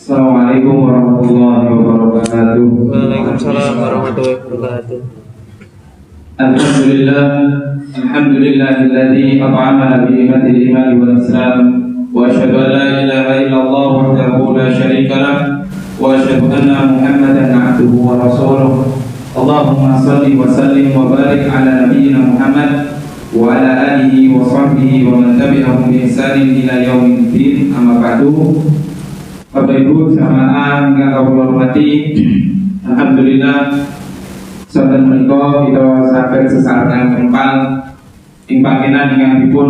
Assalamualaikum warahmatullahi wabarakatuh. Waalaikumsalam warahmatullahi wabarakatuh. Alhamdulillahilladzi at'amana bi ni'matil iman wal islam wa asyhadu an la ilaha illallah wahdahu la syarika lah wa asyhadu anna Muhammadan 'abduhu wa rasuluh. Allahumma shalli wa sallim wa barik ala nabiyyina Muhammad wa ala alihi wa sahbihi wa man tabi'ahum bi ihsanin ila yaumiddin. Amma ba'du. Bapak Ibu jamaah ingkang kawula hormati, alhamdulillah saben menika kita saged sesarengan kempal ing panggenan ingkang dipun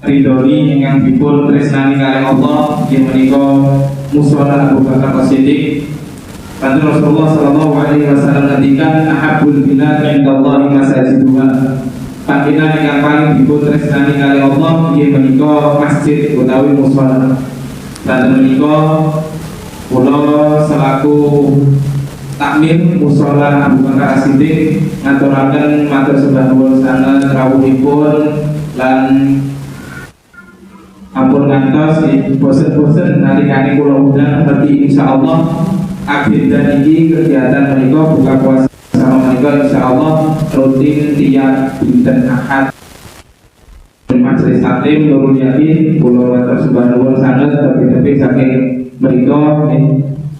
ridhoni, ingkang dipun tresnani kalih Allah, inggih menika mushola Abu Bakar As-Siddiq. Kanjeng Rasulullah sallallahu alaihi wasallam ngendikan ahabbul bilad indallahi masajiduha. Panggenan ingkang paling dipun tresnani kalih Allah inggih menika masjid utawi mushola. Dan menika kula selaku takmir mushola Abu Bakar As-Siddiq ngaturaken matur sembah nuwun sanget rawuhipun lan ampun ngantos bosen-bosen nalikane kula undang berarti insyaallah agenda niki kegiatan menika buka puasa sama menika insyaallah rutin tiap dinten Ahad. Majelis taklim Nurul Yakin kula matur sembah nuwun sanget tapi saking mriku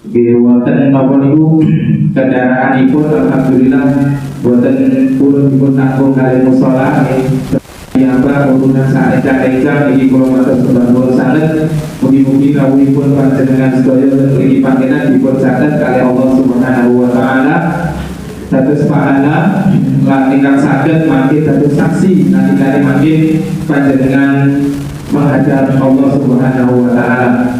nggih wonten napa niku kendaraanipun alhamdulillah boten purun dipun tanggung kalih mushola piyambak urunan saeca-eca niki kula matur sembah nuwun sanget. Mugi-mugi rawuhipun panjenengan sedaya mriki panggenan dipun catet kalih Allah Subhanahu wa taala dados pahala lan ingkang saged mangke dados saksi nalikane mangke panjenengan menghadap Allah Subhanahu wa taala.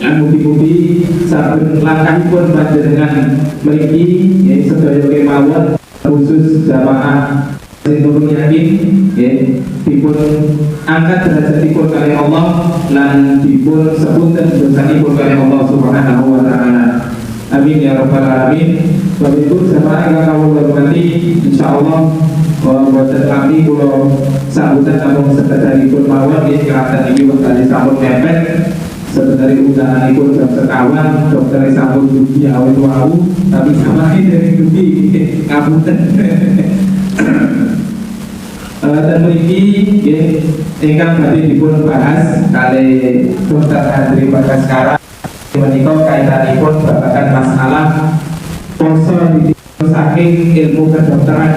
Mugi-mugi saben langkahipun panjenengan mriki sedaya kemawon khusus jamaah Nurul Yakin dipun angkat derajatipun kalih Allah lan dipun sepunten dosanipun kalih Allah Subhanahu wa taala. Amin ya rabbal alamin. Bapak Ibu jamaah ingkang kawula hormati, insyaallah boten kami kula sambutan namung sekedaripun mawon nggih kelatan iki wekdal sampun mepet. Sebenarnya undanganipun jam sekawan, dokter sampun dugi awit wau, tapi jamaah dari dugi ngapunten. Dan mriki nggih ingkang badhe dipun bahas kalih Dr. Andri Bagaskara menika kaitanipun babagan masalah poso saking ilmu kedokteran.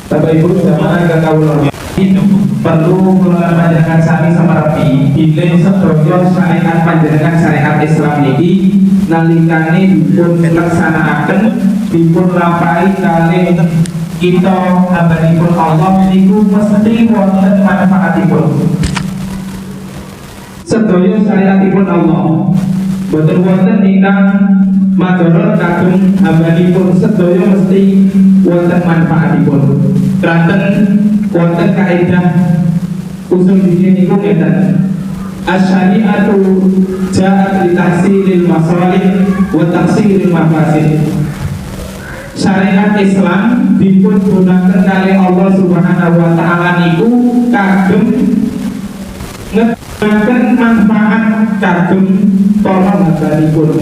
Bapak Ibu jamaah ingkang kawula perlu kula panjenengan sami samerepi bilih sedaya syariat panjenengan syariat Islam niki nalikane dipun laksanakaken dipun lampahi kalih kita hambanipun Allah niku mesti wonten manfaatipun. Sedaya syariatipun Allah boten wonten ingkang madharat kagem hambanipun, sedaya mesti wonten manfaatipun. Kanten wonten kaidah usul fikih niku ngeten. Asy-syari'atu ja'at li tahsilil masalih wa tahsilil mafasid. Syariat Islam dipun gunaken kalih Allah Subhanahu wa taala niku kagem ngedhaken manfaat kagem para hambanipun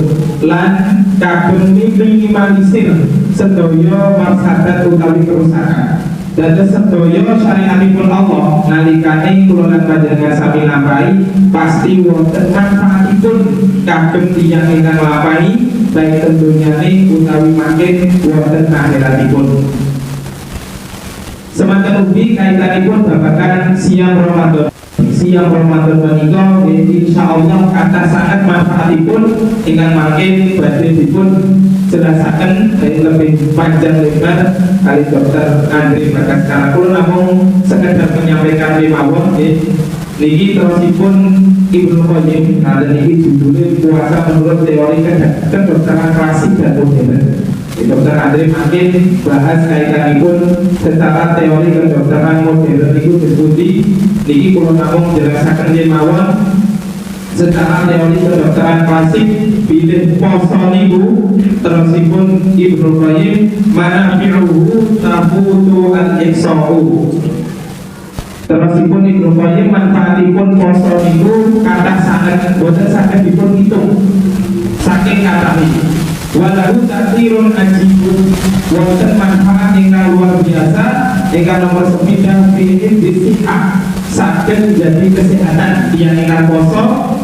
lan kagem minimalisir sedaya mafsadat utawi kerusakan. Dados sedaya syariatipun Allah nalikane kula lan panjenengan sami lampahi pasti wonten manfaatipun kagem tiyang ingkang lampahi baik tentunyane utawi makin wonten akhiratipun. Semanten ugi kaitanipun babagan siang Ramadan. Siang Ramadan menika insyaallah kata sangat manfaatipun ingkang makin badhe dipun jelasaken lebih panjang lebar kali Dr. Andri Bagaskara. Kula namung sekedar menyampaikan mawon niki terusipun Ibnu Qayyim dan niki judulnya puasa menurut teori kedokteran klasik dan modern. Dr. Andri makin bahas kaitanipun secara teori kedokteran modern niku diskusi niki kula namung jelasaken mawon secara teori kedokteran klasik bilih poso niku terusipun Ibnu Qayyim manafi'uhu tafutu al-ihsa'u. Terusipun Ibnu Qayyim manfaatipun poso niku kathah sanget boten saged dipun hitung saking kata ini. Walau tatirun ajibun, wonten manfaat ingkang luar biasa ingkang nomor 9 fi'il bisihah, saged jadi kesehatan yang ingkang poso.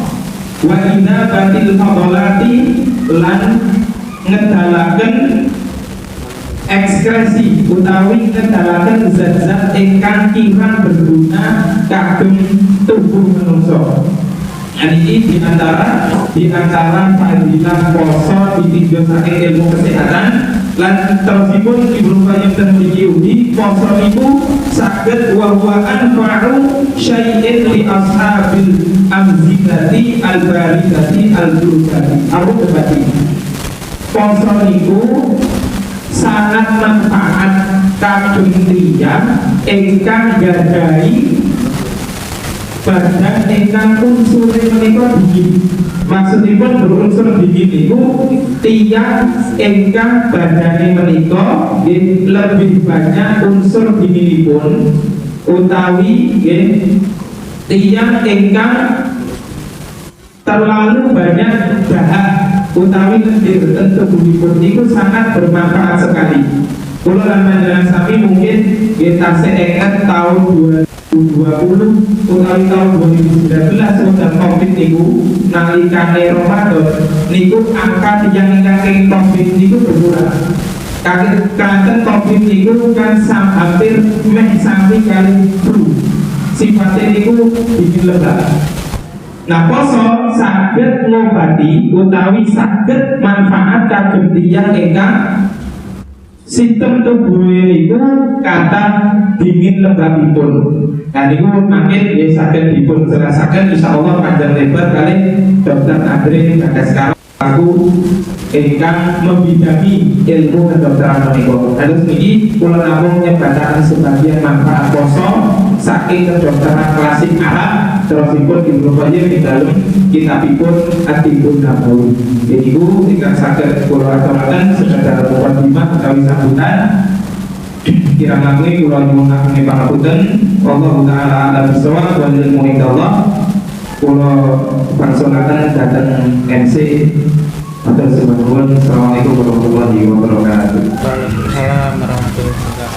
Wa inna batil fadolati, lan ngedalaken ekskresi utawi ngedalaken zat-zat ingkang kirang berguna kagem tubuh manungsa. Ini diantara fadilah poso ditinjau saking ilmu kesehatan. Lan tersipun Ibnu Qayyim dan Mujiyudi poso itu saged wa huwa anfa'u syai'in li ashabil amzikati al-baridati al-burukati. Aku berbagi poso itu sangat manfaat kagem tiyang ingkang gadhahi badan ingkang unsur menika dingin. Maksudipun berunsur dingin itu tiyang ingkang badane menika lebih banyak unsur dinginipun utawi tiyang ingkang terlalu banyak dahak utawi lendir tubuhipun itu sangat bermanfaat sekali. Kalau lantaran sami mungkin kita seingat tahun 2020 utawi tahun 2019 wonten Covid niku nalikane Ramadan niku angka tiyang ingkang Covid niku berkurang. Kanten Covid niku kan hampir meh sami kali flu. Sifatnya niku bikin lebah. Nah, poso saged ngobati utawi saged manfaat kagem tiyang ingkang sistem tubuh niku kata dingin lembabipun. Nah niku makin ya saged dipun jelasaken insyaallah panjang lebar kali Dokter Andre pada sekarang aku ingkang membidangi ilmu kedokteran menika. Terus niki kula namung nyebataken sebagian manfaat poso saking kedokteran klasik Arab. Terusipun Ibnu Qayyim di dalam kitabipun At-Tibbun Nabawi. Jadi itu ingkang saged kula aturaken sekedar mukadimah utawi sambutan. Kirang langkung kula nyuwun pangapunten. Wallahu taala a'lam bishawab wal ilmu indallah. Kula pangsulaken dhateng MC. Matur suwun. Assalamualaikum warahmatullahi wabarakatuh. Waalaikumsalam warahmatullahi wabarakatuh.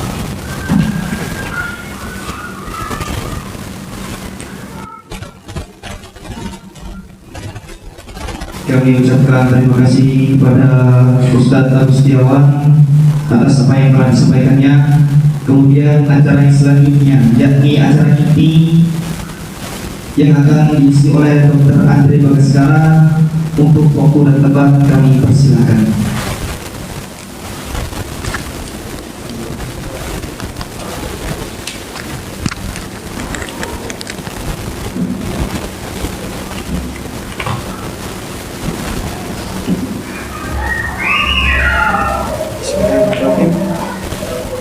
Kami ucapkan terima kasih kepada Ustadz Agustiawan atas apa yang telah disampaikannya. Kemudian acara yang selanjutnya, yakni acara ini yang akan diisi oleh Dr. Andre Bagaskara. Untuk waktu dan tempat kami persilakan.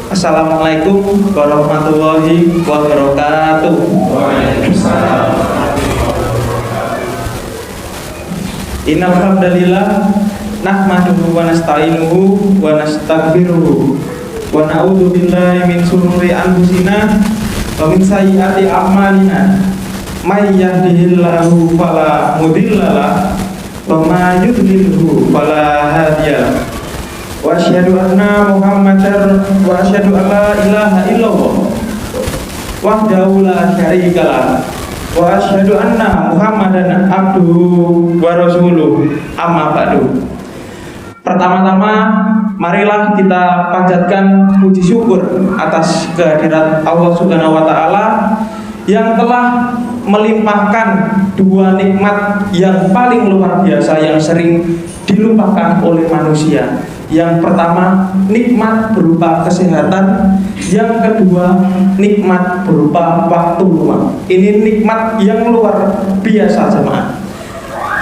Assalamualaikum warahmatullahi wabarakatuh. Waalaikumsalam. Innal hamdalillah nahmaduhu wa nasta'inuhu wa nastaghfiruhu wa na'udzu billahi min shururi anfusina wa min sayyiati a'malina. May yahdihillahu fala mudhillalah wa may yudlilhu fala hadiyalah. Wa asyhadu anna Muhammadar wa asyhadu an la ilaha illallah wahdahu la syarikalah wa asyhadu anna Muhammadan abduhu wa rasuluh. Amma ba'du. Pertama-tama marilah kita panjatkan puji syukur atas kehadirat Allah Subhanahu wa taala yang telah melimpahkan dua nikmat yang paling luar biasa yang sering dilupakan oleh manusia. Yang pertama, nikmat berupa kesehatan. Yang kedua, nikmat berupa waktu luang. Ini nikmat yang luar biasa, jemaah.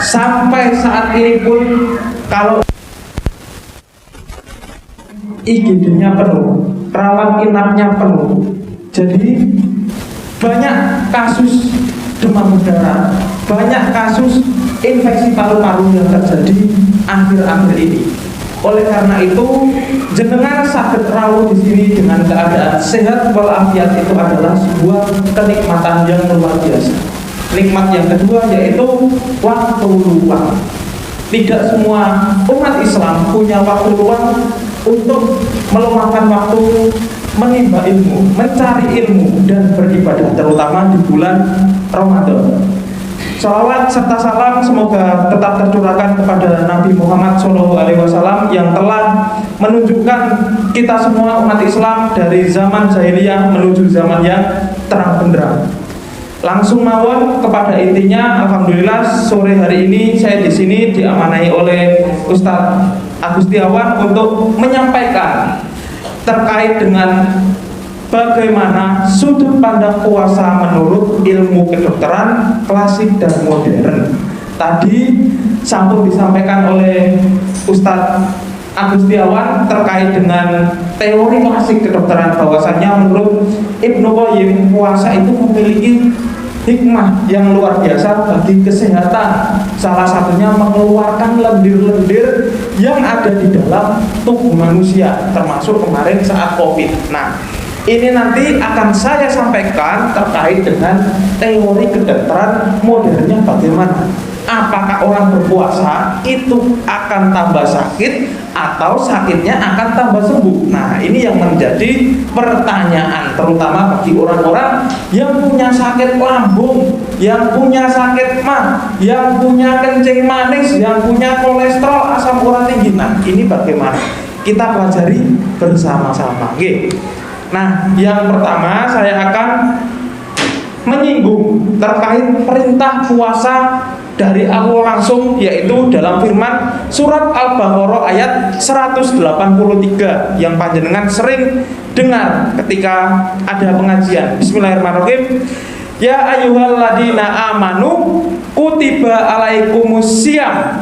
Sampai saat ini pun kalau IGD-nya penuh, rawat inapnya penuh. Jadi banyak kasus demam berdarah, banyak kasus infeksi paru-paru yang terjadi akhir-akhir ini. Oleh karena itu, jenengan sakit rawuh di sini dengan keadaan sehat walafiat itu adalah sebuah kenikmatan yang luar biasa. Nikmat yang kedua yaitu waktu luang. Tidak semua umat Islam punya waktu luang untuk meluangkan waktu menimba ilmu, mencari ilmu dan beribadah, terutama di bulan Ramadan. Salawat serta salam semoga tetap tercurahkan kepada Nabi Muhammad SAW yang telah menunjukkan kita semua umat Islam dari zaman jahiliyah menuju zaman yang terang benderang. Langsung mawon kepada intinya, alhamdulillah sore hari ini saya di sini diamanai oleh Ustadz Agustiawan untuk menyampaikan terkait dengan bagaimana sudut pandang puasa menurut ilmu kedokteran klasik dan modern. Tadi sampun disampaikan oleh Ustadz Agustiawan terkait dengan teori klasik kedokteran, bahwasanya menurut Ibnu Qayyim puasa itu memiliki hikmah yang luar biasa bagi kesehatan. Salah satunya mengeluarkan lendir-lendir yang ada di dalam tubuh manusia, termasuk kemarin saat COVID. Nah, ini nanti akan saya sampaikan terkait dengan teori kedokteran modernnya bagaimana. Apakah orang berpuasa itu akan tambah sakit atau sakitnya akan tambah sembuh? Nah, ini yang menjadi pertanyaan terutama bagi orang-orang yang punya sakit lambung, yang punya sakit mah, yang punya kencing manis, yang punya kolesterol, asam urat tinggi. Nah, ini bagaimana? Kita pelajari bersama-sama. Oke. Nah, yang pertama saya akan menyinggung terkait perintah puasa dari Allah langsung, yaitu dalam firman surat Al-Baqarah ayat 183 yang panjenengan sering dengar ketika ada pengajian. Bismillahirrahmanirrahim. Ya ayyuhalladzina amanu kutiba alaikumusiyam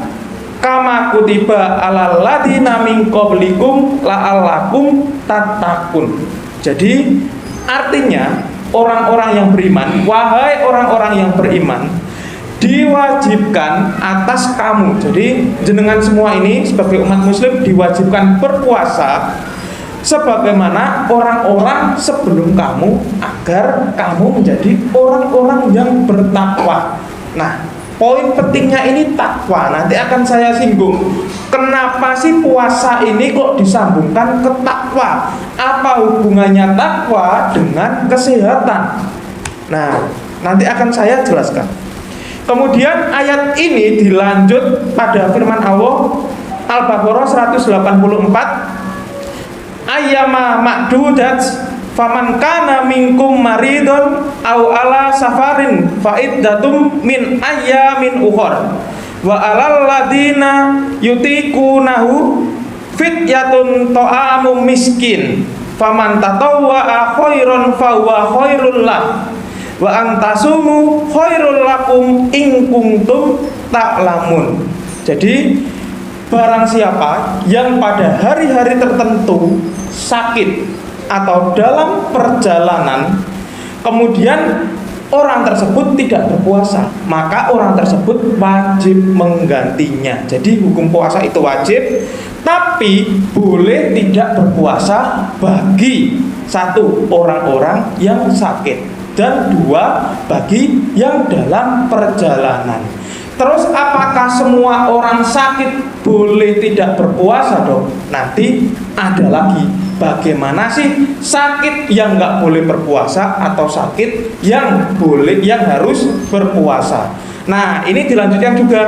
kama kutiba alal ladzina min qablikum la'allakum tattaqun. Jadi artinya orang-orang yang beriman, wahai orang-orang yang beriman, diwajibkan atas kamu. Jadi jenengan semua ini sebagai umat muslim diwajibkan berpuasa sebagaimana orang-orang sebelum kamu, agar kamu menjadi orang-orang yang bertakwa. Nah, poin pentingnya ini takwa. Nanti akan saya singgung. Kenapa sih puasa ini kok disambungkan ke takwa? Apa hubungannya takwa dengan kesehatan? Nah, nanti akan saya jelaskan. Kemudian ayat ini dilanjut pada firman Allah Al-Baqarah 184 ayyama ma'dudat faman kana minkum maridun aw ala safarin fa iddatum min ayyamin ukhra wa alal ladina yutikunahu fityatun ta'amu miskin faman tatawwa khairan fa huwa khairul lah wa antasumu khairul lakum in kuntum ta'lamun. Jadi barang siapa yang pada hari-hari tertentu sakit atau dalam perjalanan, kemudian orang tersebut tidak berpuasa, maka orang tersebut wajib menggantinya. Jadi hukum puasa itu wajib, tapi boleh tidak berpuasa bagi satu, orang-orang yang sakit, dan dua, bagi yang dalam perjalanan. Terus apakah semua orang sakit boleh tidak berpuasa dong? Nanti ada lagi, bagaimana sih sakit yang nggak boleh berpuasa atau sakit yang boleh, yang harus berpuasa. Nah, ini dilanjutkan juga.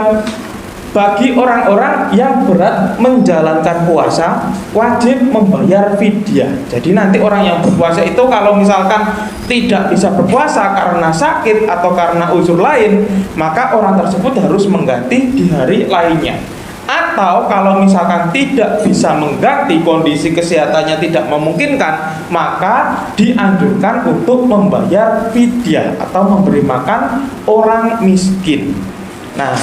Bagi orang-orang yang berat menjalankan puasa wajib membayar fidyah. Jadi nanti orang yang berpuasa itu kalau misalkan tidak bisa berpuasa karena sakit atau karena uzur lain, maka orang tersebut harus mengganti di hari lainnya. Atau kalau misalkan tidak bisa mengganti, kondisi kesehatannya tidak memungkinkan, maka dianjurkan untuk membayar fidyah atau memberi makan orang miskin. Nah,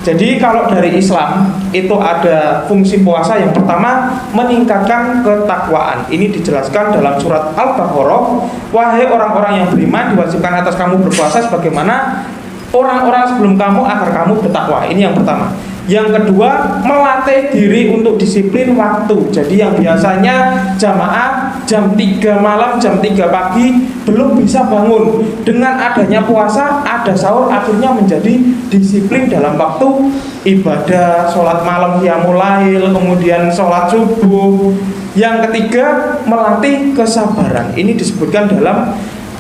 jadi kalau dari Islam itu ada fungsi puasa yang pertama meningkatkan ketakwaan. Ini dijelaskan dalam surat Al-Baqarah, wahai orang-orang yang beriman diwajibkan atas kamu berpuasa sebagaimana orang-orang sebelum kamu agar kamu bertakwa. Ini yang pertama. Yang kedua, melatih diri untuk disiplin waktu. Jadi yang biasanya jamaah jam 3 malam, jam 3 pagi belum bisa bangun. Dengan adanya puasa, ada sahur, akhirnya menjadi disiplin dalam waktu ibadah, sholat malam qiyamul lail, kemudian sholat subuh. Yang ketiga, melatih kesabaran. Ini disebutkan dalam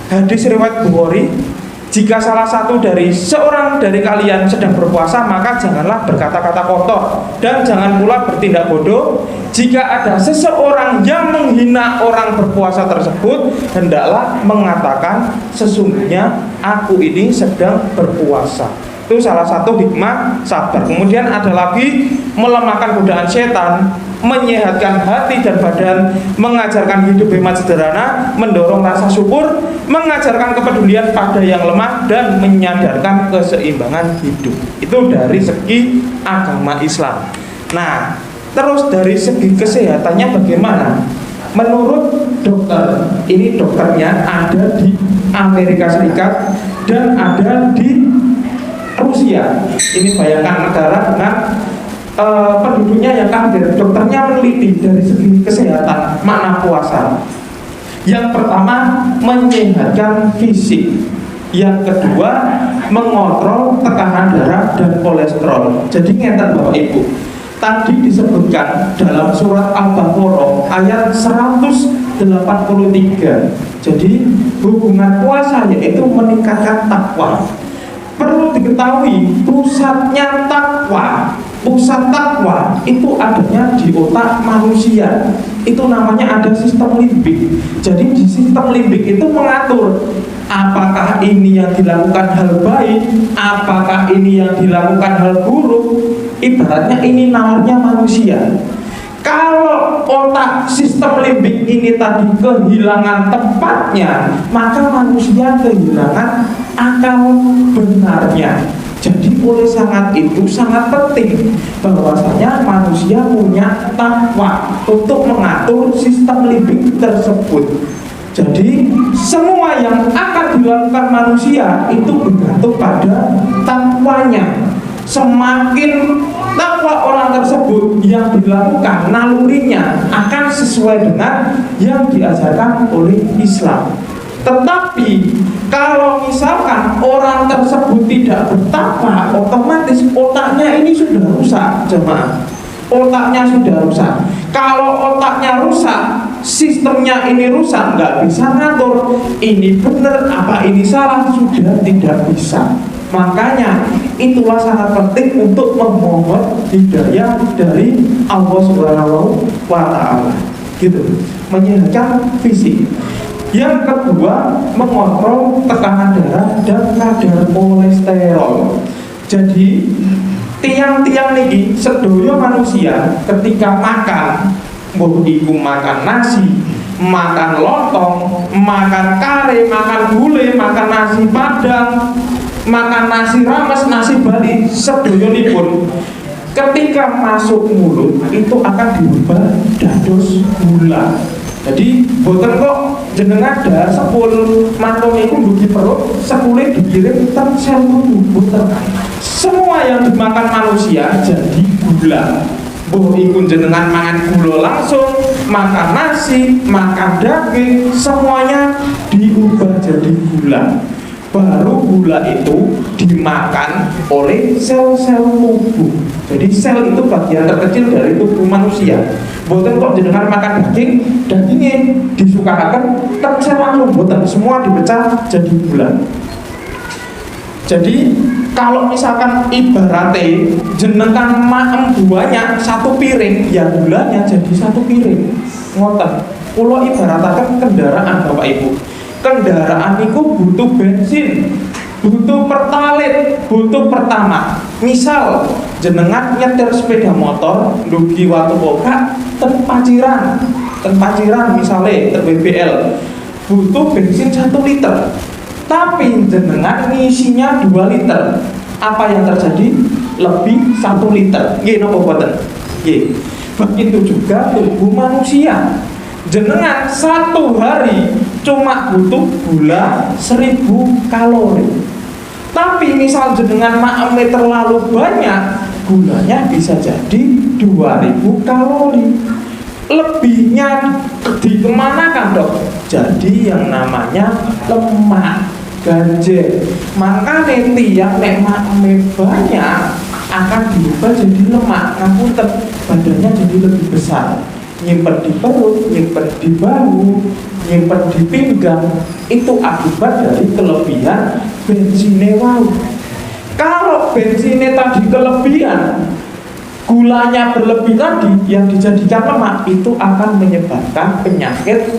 hadis riwayat Bukhari. Jika salah satu dari seorang dari kalian sedang berpuasa, maka janganlah berkata-kata kotor dan jangan pula bertindak bodoh. Jika ada seseorang yang menghina orang berpuasa tersebut, hendaklah mengatakan sesungguhnya aku ini sedang berpuasa. Itu salah satu hikmah sabar. Kemudian ada lagi melemahkan godaan setan, menyehatkan hati dan badan, mengajarkan hidup hemat sederhana, mendorong rasa syukur, mengajarkan kepedulian pada yang lemah, dan menyadarkan keseimbangan hidup. Itu dari segi agama Islam. Nah, terus dari segi kesehatannya bagaimana? Menurut dokter, ini dokternya ada di Amerika Serikat dan ada di Rusia. Ini bayangkan negara dengan penduduknya yang kafir. Dokternya meneliti dari segi kesehatan makna puasa. Yang pertama, menyehatkan fisik. Yang kedua, mengontrol tekanan darah dan kolesterol. Jadi ngeten Bapak Ibu, tadi disebutkan dalam surat Al-Baqarah ayat 183. Jadi hubungan puasa yaitu meningkatkan takwa. Perlu diketahui pusat takwa itu adanya di otak manusia. Itu namanya ada sistem limbik. Jadi di sistem limbik itu mengatur apakah ini yang dilakukan hal baik, apakah ini yang dilakukan hal buruk. Ibaratnya ini nalarnya manusia. Kalau otak sistem limbik ini tadi kehilangan tempatnya, maka manusia kehilangan akal benarnya. Jadi oleh sangat itu sangat penting bahwasanya manusia punya takwa untuk mengatur sistem limbik tersebut. Jadi semua yang akan dilakukan manusia itu bergantung pada takwanya. Semakin takwa orang tersebut yang dilakukan, nalurinya akan sesuai dengan yang diajarkan oleh Islam. Tetapi kalau misalkan orang tersebut tidak bertakwa, otomatis otaknya ini sudah rusak, jemaah. Otaknya sudah rusak. Kalau otaknya rusak, sistemnya ini rusak, nggak bisa ngatur ini benar apa ini salah, sudah tidak bisa. Makanya itulah sangat penting untuk memohon hidayah dari Allah Subhanahu wa Ta'ala. Gitu, menyehatkan fisik. Yang kedua, mengontrol tekanan darah dan kadar kolesterol. Jadi tiang-tiang niki sedoyo manusia ketika makan, mbok iku makan nasi, makan lontong, makan kare, makan gulai, makan nasi padang, makan nasi rames, nasi bali, sedayonipun ketika masuk mulut itu akan diubah dados gula. Jadi boten kok jenengan dah sepul mantung iku ndugi perut, sepule dikirim ten sel tubuh boten. Semua yang dimakan manusia jadi gula. Boh iku jenengan mangan gula langsung, makan nasi, makan daging, semuanya diubah jadi gula. Baru gula itu dimakan oleh sel-sel tubuh. Jadi sel itu bagian terkecil dari tubuh manusia. Boten kok jenengan makan daging, dagingnya disukakan, sel langsung boten, semua dipecah jadi gula. Jadi kalau misalkan ibaratnya jenengan maem banyak satu piring, ya gulanya jadi satu piring. Ngoten. Kula ibarataken kendaraan Bapak Ibu. Kendaraan itu butuh bensin, butuh pertalit, butuh pertamax. Misal jenengan nyetir sepeda motor ndugi watu pokak ten paciran misalnya ten BBL butuh bensin 1 liter. Tapi jenengan ngisinya 2 liter. Apa yang terjadi? Lebih 1 liter. Nggih napa boten? Nggih. Begitu juga tubuh manusia. Jenengan 1 hari cuma butuh gula 1000 kalori. Tapi misal jenengan maemnya terlalu banyak, gulanya bisa jadi 2000 kalori. Lebihnya dikemanakan dok? Jadi yang namanya lemak ganjil. Makanya tiap lemak banyak akan diubah jadi lemak. Ngapunten, badannya jadi lebih besar. Nyimpen di perut, nyimpen di bahu, nyimpen di pinggang. Itu akibat dari kelebihan bensinnya. Wow. Kalau bensinnya tadi kelebihan, gulanya berlebih tadi yang dijadikan lemak, itu akan menyebabkan penyakit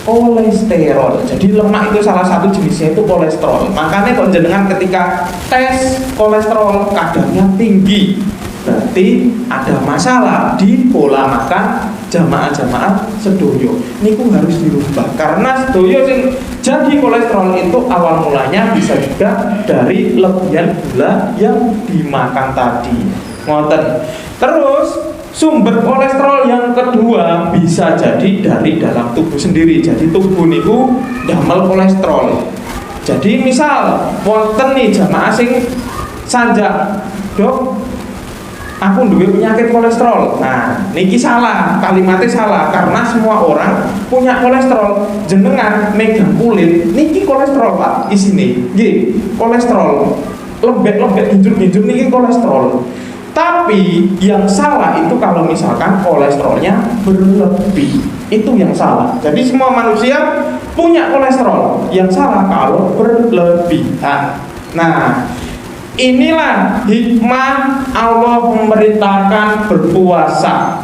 kolesterol. Jadi lemak itu salah satu jenisnya itu kolesterol. Makanya kalau jenengan ketika tes kolesterol kadarnya tinggi, berarti ada masalah di pola makan jamaah-jamaah sedoyo. Niku harus dirubah karena sedoyo sing jadi kolesterol itu awal mulanya bisa juga dari lebihan gula yang dimakan tadi. Ngoten. Terus sumber kolesterol yang kedua bisa jadi dari dalam tubuh sendiri. Jadi tubuh niku damel kolesterol. Jadi misal wonten nih jamaah sing sanjak, dok, aku duwe penyakit kolesterol. Nah, niki salah, kalimatnya salah karena semua orang punya kolesterol. Jenengan megang kulit, niki kolesterol Pak, isine. Nggih, kolesterol. Lembek-lembek ginjur-ginjur niki kolesterol. Tapi yang salah itu kalau misalkan kolesterolnya berlebih, itu yang salah. Jadi semua manusia punya kolesterol, yang salah kalau berlebihan. Nah, inilah hikmah Allah memerintahkan berpuasa.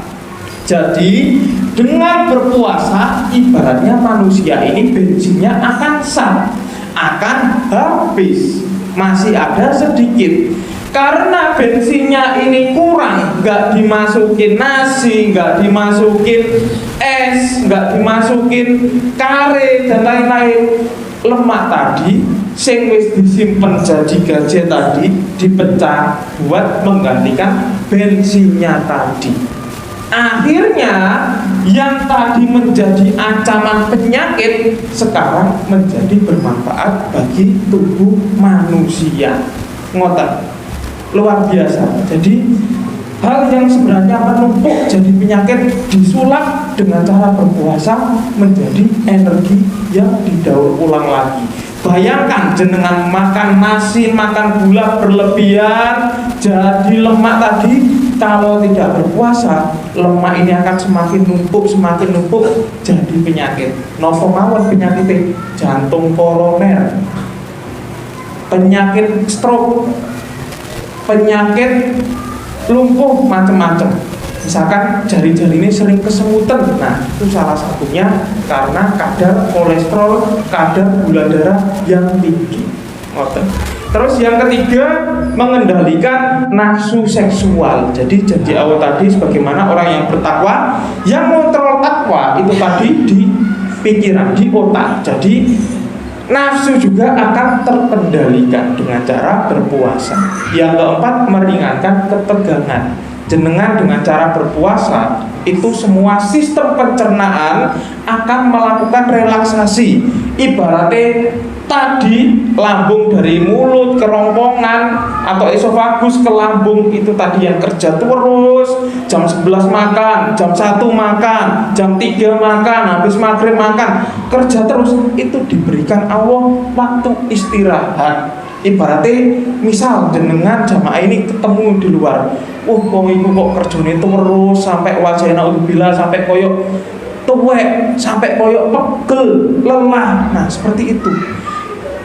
Jadi dengan berpuasa ibaratnya manusia ini bensinnya akan akan habis, masih ada sedikit. Karena bensinnya ini kurang, nggak dimasukin nasi, nggak dimasukin es, nggak dimasukin kare dan lain-lain, lemak tadi sing wis disimpen jadi gaje tadi dipecah buat menggantikan bensinnya tadi. Akhirnya yang tadi menjadi ancaman penyakit sekarang menjadi bermanfaat bagi tubuh manusia. Ngoten. Luar biasa. Jadi hal yang sebenarnya menumpuk jadi penyakit disulap dengan cara berpuasa menjadi energi yang didaur ulang lagi. Bayangkan jenengan makan nasi, makan gula berlebihan jadi lemak tadi. Kalau tidak berpuasa, lemak ini akan semakin numpuk jadi penyakit. Nopo mawon penyakit jantung koroner, penyakit stroke, penyakit lumpuh macam-macam. Misalkan jari-jari ini sering kesemutan. Nah, itu salah satunya karena kadar kolesterol, kadar gula darah yang tinggi. Terus yang ketiga, mengendalikan nafsu seksual. Jadi janji Allah tadi sebagaimana orang yang bertakwa, yang kontrol takwa itu tadi di pikiran, di otak. Jadi nafsu juga akan terkendalikan dengan cara berpuasa. Yang keempat, meringankan ketegangan. Jenengan dengan cara berpuasa itu semua sistem pencernaan akan melakukan relaksasi. Ibaratnya tadi lambung dari mulut, kerongkongan atau esofagus ke lambung itu tadi yang kerja terus, jam 11 makan, jam 1 makan, jam 3 makan, habis maghrib makan, kerja terus. Itu diberikan Allah waktu istirahat. Ibaratnya misal jenengan jamaah ini ketemu di luar, wong iku kok kerjane terus sampai wajahnya naudzubillah, sampai koyok tuwek, sampai koyok pegel, lelah. Nah, seperti itu.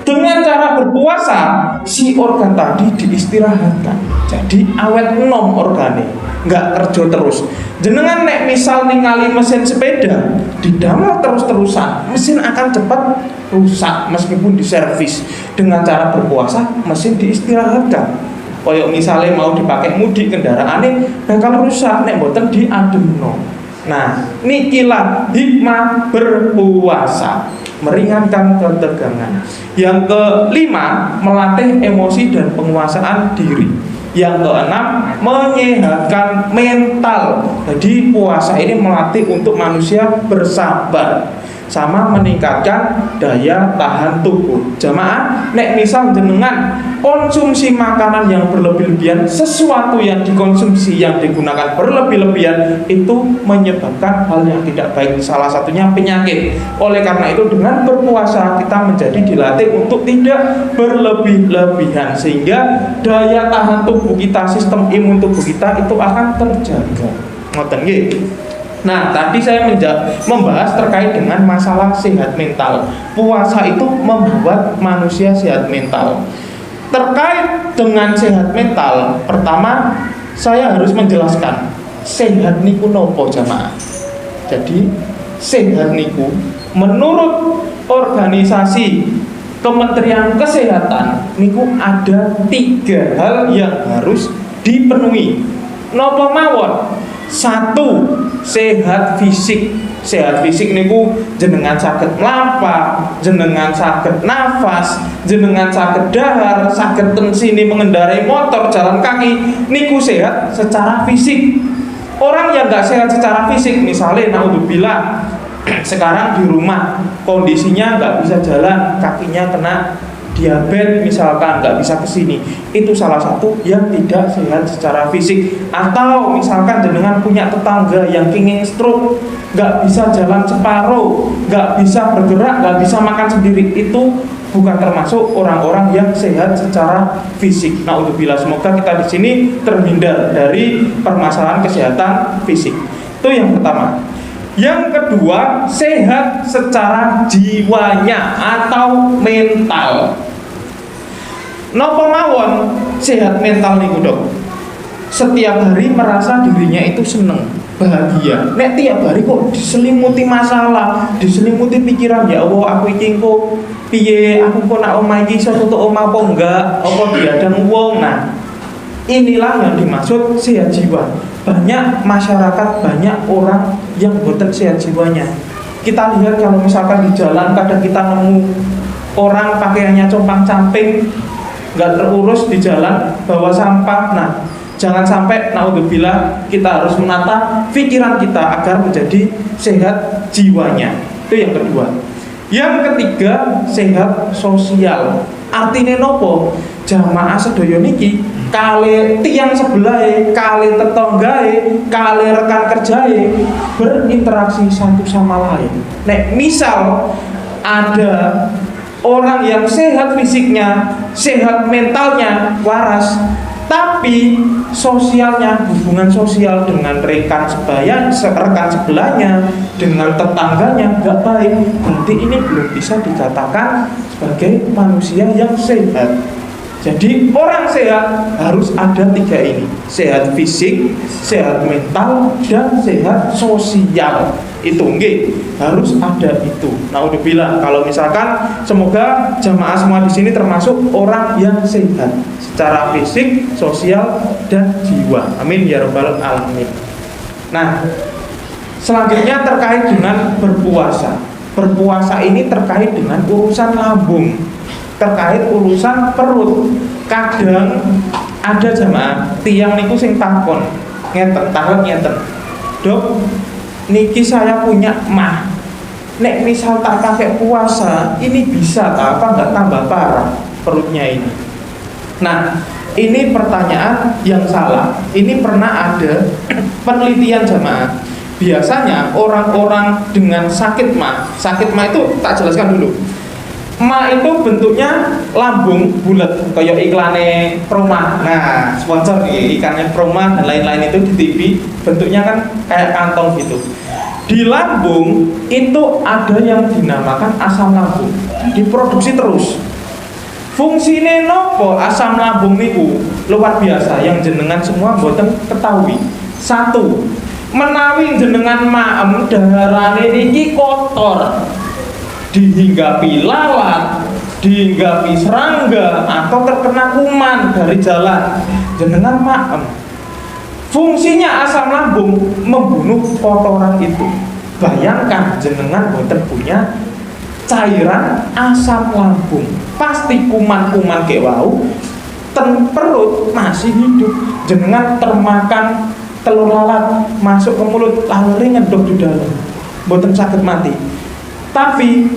Dengan cara berpuasa, si organ tadi diistirahatkan. Jadi awet enom organe, nggak kerja terus. Jenengan nek misal ningali mesin sepeda, didamel terus-terusan, mesin akan cepat rusak meskipun diservis. Dengan cara berpuasa, mesin diistirahatkan. Koyok misalnya mau dipakai mudik kendaraannya bakal rusak nek mboten diademno. Nah, nikilah hikmah berpuasa, meringankan ketegangan. Yang kelima, melatih emosi dan penguasaan diri. Yang keenam, menyehatkan mental. Jadi puasa ini melatih untuk manusia bersabar. sama meningkatkan daya tahan tubuh. Jamaah, nek misal jenengan konsumsi makanan yang berlebih-lebihan, sesuatu yang dikonsumsi yang digunakan berlebih-lebihan itu menyebabkan hal yang tidak baik, salah satunya penyakit. Oleh karena itu dengan berpuasa kita menjadi dilatih untuk tidak berlebih-lebihan, sehingga daya tahan tubuh kita, sistem imun tubuh kita itu akan terjaga. Ngoten nggih. Nah, tadi saya membahas terkait dengan masalah sehat mental. Puasa itu membuat manusia sehat mental. Terkait dengan sehat mental, pertama saya harus menjelaskan sehat niku nopo jamaah. Jadi sehat niku menurut organisasi Kementerian Kesehatan niku ada 3 hal yang harus dipenuhi. Nopo mawon? 1. Sehat fisik. Sehat fisik niku jenengan saged mlampah, jenengan saged nafas, jenengan saged dahar, saged tensini mengendarai motor, jalan kaki, niku sehat secara fisik. Orang yang nggak sehat secara fisik, misalnya naudzubillah sekarang di rumah kondisinya nggak bisa jalan, kakinya kena diabetes misalkan, nggak bisa kesini, itu salah satu yang tidak sehat secara fisik. Atau misalkan jenengan punya tetangga yang kenging stroke, nggak bisa jalan separuh, nggak bisa bergerak, nggak bisa makan sendiri, itu bukan termasuk orang-orang yang sehat secara fisik. Naudzubillah, semoga kita di sini terhindar dari permasalahan kesehatan fisik. Itu yang pertama. Yang kedua, sehat secara jiwanya atau mental. Napa mawon sehat mental niku, Dok? Setiap hari merasa dirinya itu seneng, bahagia. Nek tiap hari kok diselimuti masalah, diselimuti pikiran, ya Allah aku iki kok piye, aku kok nak omah iki iso tutuk omah apa enggak, apa diadang wong. Nah, inilah yang dimaksud sehat jiwa. Banyak masyarakat, banyak orang yang boten sehat jiwanya. Kita lihat kalau misalkan di jalan kadang kita nemu orang pakaiannya compang-camping, nggak terurus di jalan, bawa sampah. Nah, jangan sampai naudzubillah kita harus menata pikiran kita agar menjadi sehat jiwanya. Itu yang kedua. Yang ketiga, sehat sosial. Artinya nopo? Jamaah sedaya niki kali tiang sebelahe, kali tetanggae, kali rekan kerjae berinteraksi satu sama lain. Nek misal ada orang yang sehat fisiknya, sehat mentalnya waras, tapi sosialnya, hubungan sosial dengan rekan sebelahnya, dengan tetangganya nggak baik, nanti ini belum bisa dikatakan sebagai manusia yang sehat. Jadi orang sehat harus ada 3 ini: sehat fisik, sehat mental, dan sehat sosial. Itu nggih, harus ada itu. Naudzubillah, kalau misalkan semoga jamaah semua di sini termasuk orang yang sehat secara fisik, sosial, dan jiwa. Amin ya rabbal alamin. Nah, selanjutnya terkait dengan berpuasa. Berpuasa ini terkait dengan urusan lambung, terkait urusan perut. Kadang ada jamaah tiang niku sing takon ngeten, Dok, niki saya punya mah, nek misal tak pakai puasa ini bisa tak apa nggak tambah parah perutnya ini. Nah, ini pertanyaan yang salah. Ini pernah ada penelitian jamaah. Biasanya orang-orang dengan sakit mah itu tak jelaskan dulu. Ma itu bentuknya lambung bulat kayak iklannya Proma. Nah, sponsor nih ikannya Proma dan lain-lain itu di TV, bentuknya kan kayak kantong gitu. Di lambung itu ada yang dinamakan asam lambung, diproduksi terus. Fungsinya nopo asam lambung niku luar biasa yang jenengan semua mboten ketahui. 1, menawi jenengan maem daharane niki kotor, dihinggapi lalat, dihinggapi serangga, atau terkena kuman dari jalan, jenengan maem. Fungsinya asam lambung membunuh kotoran itu. Bayangkan jenengan boten punya cairan asam lambung, pasti kuman-kuman kayak wau ten perut masih hidup. Jenengan termakan telur lalat masuk ke mulut, lalu ngedok di dalam, boten sakit mati. Tapi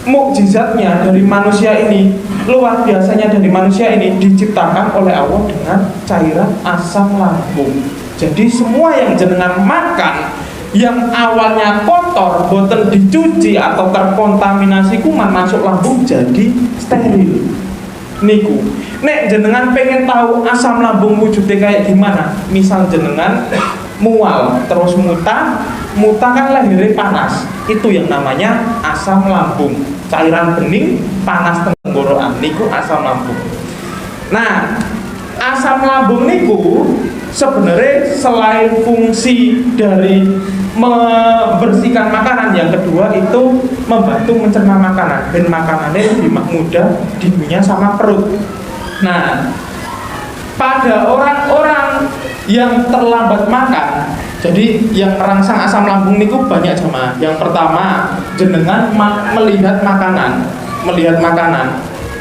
mukjizatnya dari manusia ini, luar biasanya dari manusia ini, diciptakan oleh Allah dengan cairan asam lambung. Jadi semua yang jenengan makan yang awalnya kotor, boten dicuci atau terkontaminasi kuman masuk lambung jadi steril. Niku, nek jenengan pengen tahu asam lambung wujudnya kayak gimana, misal jenengan mual terus muta kan lahirnya panas, itu yang namanya asam lambung, cairan bening panas tenggorokan, niku asam lambung. Nah, asam lambung niku sebenarnya selain fungsi dari membersihkan makanan, yang kedua itu membantu mencerna makanan dan makanannya lebih mudah dibunya sama perut. Nah, pada orang-orang yang terlambat makan, jadi yang merangsang asam lambung niku banyak jemaah. Yang pertama, jenengan melihat makanan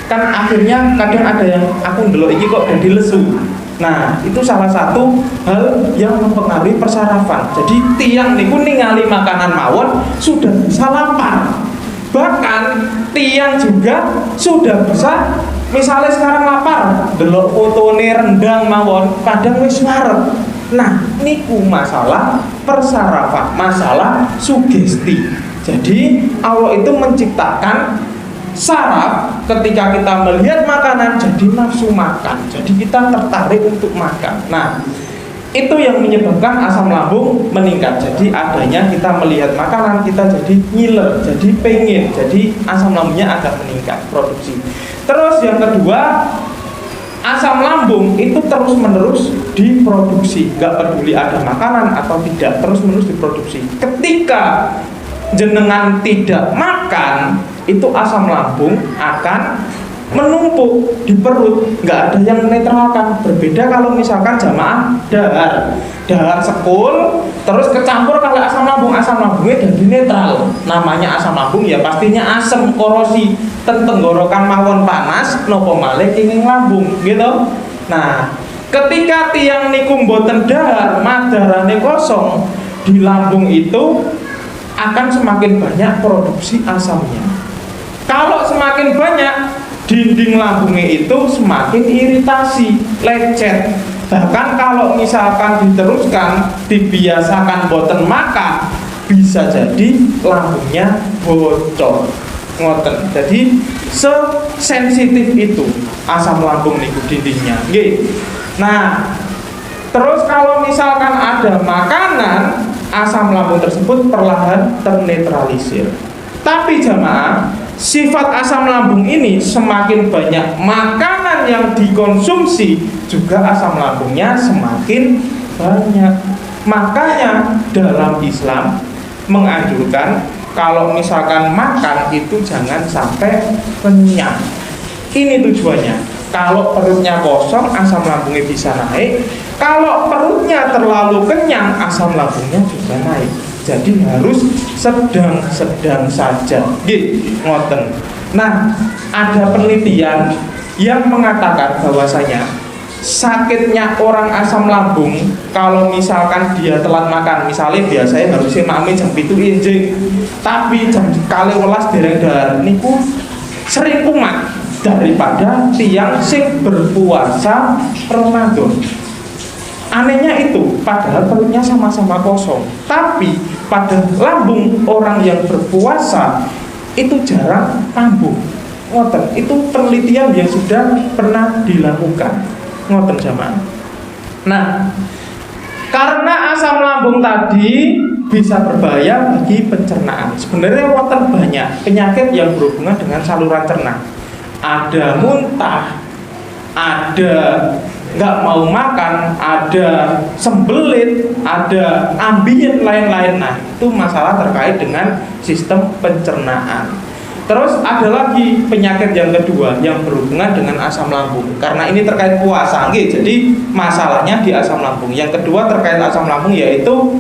kan akhirnya kadang ada yang aku ndelok iki kok jadi lesu. Nah, itu salah satu hal yang mempengaruhi persarafan. Jadi tiang niku ningali makanan mawon sudah bisa lapar. Bahkan tiang juga sudah bisa, misalnya sekarang lapar, delok fotone rendang mawon, kadang wis wareg. Nah, niku masalah persarafan, masalah sugesti. Jadi Allah itu menciptakan saraf ketika kita melihat makanan jadi nafsu makan, jadi kita tertarik untuk makan. Nah, itu yang menyebabkan asam lambung meningkat. Jadi adanya kita melihat makanan kita jadi ngiler, jadi pengen, jadi asam lambungnya agak meningkat produksi. Terus yang kedua, asam lambung itu terus menerus diproduksi, gak peduli ada makanan atau tidak, terus menerus diproduksi. Ketika jenengan tidak makan, itu asam lambung akan menumpuk di perut, nggak ada yang menetralkan. Berbeda kalau misalkan jamaah dahar sekul terus kecampur kalau asam lambungnya jadi netral, namanya asam lambung ya pastinya asam, korosi tenggorokan mawon panas nopo malih kenging lambung gitu. Nah, ketika tiang niku mboten dahar, madarane kosong, di lambung itu akan semakin banyak produksi asamnya. Kalau semakin banyak, dinding lambungnya itu semakin iritasi, lecet. Bahkan kalau misalkan diteruskan, dibiasakan boten makan, bisa jadi lambungnya bocor. Ngoten. Jadi sesensitif itu asam lambung niku dindingnya. Nggih. Nah, terus kalau misalkan ada makanan, asam lambung tersebut perlahan ternetralisir. Tapi jamaah, sifat asam lambung ini semakin banyak makanan yang dikonsumsi, juga asam lambungnya semakin banyak. Makanya dalam Islam menganjurkan kalau misalkan makan itu jangan sampai kenyang. Ini tujuannya. Kalau perutnya kosong, asam lambungnya bisa naik. Kalau perutnya terlalu kenyang, asam lambungnya juga naik. Jadi harus sedang-sedang saja. Ngoten. Nah, ada penelitian yang mengatakan bahwasanya sakitnya orang asam lambung kalau misalkan dia telat makan, misalnya biasanya harusnya mami jam 7 injing, tapi jam 11 dereng dahar niku sering kumat daripada tiang sing berpuasa Ramadan. Anehnya itu, padahal perutnya sama-sama kosong, tapi pada lambung orang yang berpuasa itu jarang kambuh. Ngoten, itu penelitian yang sudah pernah dilakukan. Ngoten jamaah. Nah, karena asam lambung tadi bisa berbahaya bagi pencernaan. Sebenarnya wonten banyak penyakit yang berhubungan dengan saluran cerna. Ada muntah, ada nggak mau makan, ada sembelit, ada ambien lain-lain. Nah, itu masalah terkait dengan sistem pencernaan. Terus ada lagi penyakit yang kedua yang berhubungan dengan asam lambung. Karena ini terkait puasa, jadi masalahnya di asam lambung. Yang kedua terkait asam lambung yaitu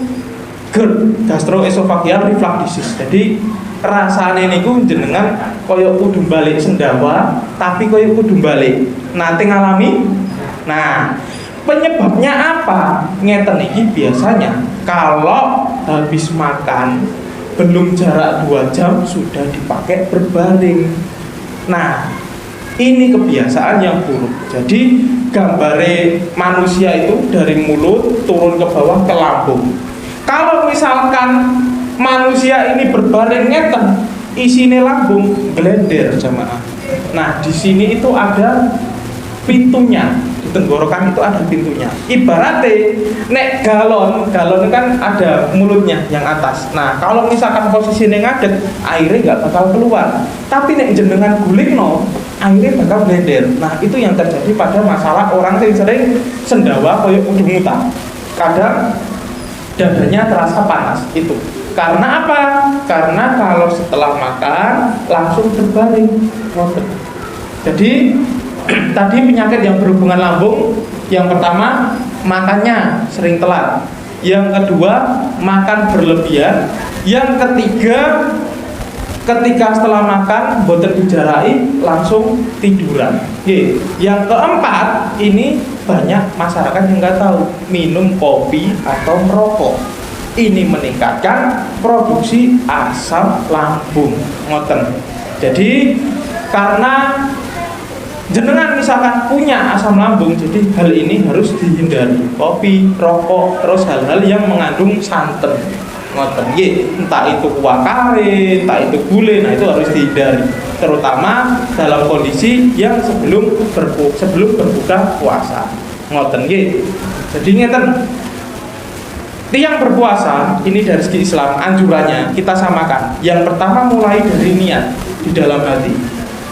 GERD, gastroesophageal reflux disease. Jadi rasane niku jenengan koyo kudu balik sendawa, tapi koyo kudu balik. Nate ngalami? Nah, penyebabnya apa? Ngeten iki biasanya kalau habis makan belum jarak 2 jam sudah dipakai berbaring. Nah, ini kebiasaan yang buruk. Jadi gambare manusia itu dari mulut turun ke bawah ke lambung. Kalau misalkan manusia ini berbaring ngeten, isinya lambung glender jamaah. Nah, di sini itu ada pintunya, di tenggorokan itu ada pintunya. Ibaratnya nek galon kan ada mulutnya yang atas. Nah, kalau misalkan posisinya ngadeg, airnya nggak bakal keluar. Tapi nek jenengan gulikno, airnya bakal blender. Nah, itu yang terjadi pada masalah orang yang sering sendawa koyo kudu muntah. Kadang dadanya terasa panas itu. Karena apa? Karena kalau setelah makan langsung berbaring. Jadi tadi penyakit yang berhubungan lambung, yang pertama makannya sering telat, yang kedua makan berlebihan, yang ketiga ketika setelah makan boten dijarai langsung tiduran. Yang keempat, ini banyak masyarakat yang nggak tahu, minum kopi atau merokok. Ini meningkatkan produksi asam lambung. Ngoten. Jadi karena jenengan misalkan punya asam lambung, jadi hal ini harus dihindari. Kopi, rokok, terus hal-hal yang mengandung santan. Ngoten nggih, entah itu kuah kare, entah itu gulai, nah itu harus dihindari. Terutama dalam kondisi yang sebelum berbuka puasa. Ngoten nggih. Jadi ngeten, tiang berpuasa ini dari segi Islam anjurannya kita samakan. Yang pertama mulai dari niat di dalam hati.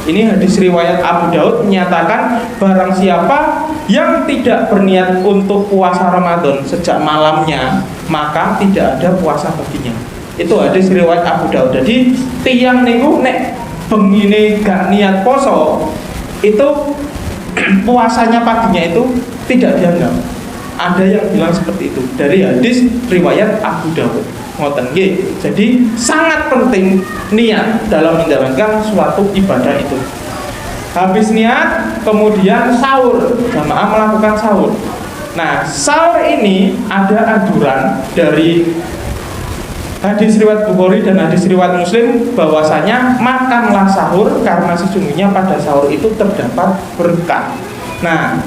Ini hadis riwayat Abu Daud menyatakan barang siapa yang tidak berniat untuk puasa Ramadan sejak malamnya, maka tidak ada puasa baginya. Itu hadis riwayat Abu Daud. Jadi tiang niku nek bengine gak niat poso, itu puasanya paginya itu tidak dianggap. Ada yang bilang seperti itu dari hadis riwayat Abu Daud. Ngoten nggih. Jadi sangat penting niat dalam menjalankan suatu ibadah itu. Habis niat, kemudian sahur, jamaah melakukan sahur. Nah, sahur ini ada anjuran dari hadis riwayat Bukhari dan hadis riwayat Muslim bahwasanya makanlah sahur karena sesungguhnya pada sahur itu terdapat berkah. Nah,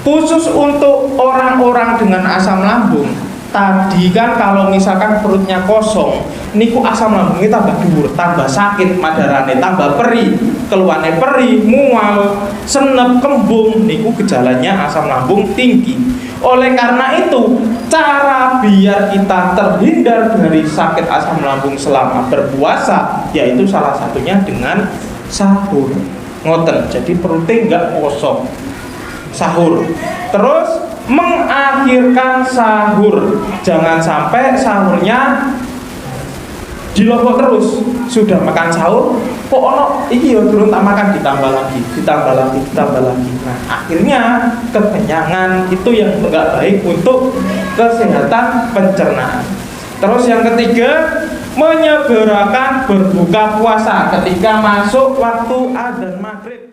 khusus untuk orang-orang dengan asam lambung, tadi kan kalau misalkan perutnya kosong, niku asam lambungnya tambah dhuwur, tambah sakit madarane, tambah perih, keluarnya perih, mual, senep, kembung, niku gejalanya asam lambung tinggi. Oleh karena itu, cara biar kita terhindar dari sakit asam lambung selama berpuasa, yaitu salah satunya dengan sahur. Ngoten, jadi perutnya nggak kosong. Sahur, terus mengakhirkan sahur, jangan sampai sahurnya dilobok terus. Sudah makan sahur, kok ono iki yo durung tak makan, ditambah lagi. Nah, akhirnya kekenyangan itu yang enggak baik untuk kesehatan pencernaan. Terus yang ketiga, menyegerakan berbuka puasa ketika masuk waktu adzan maghrib.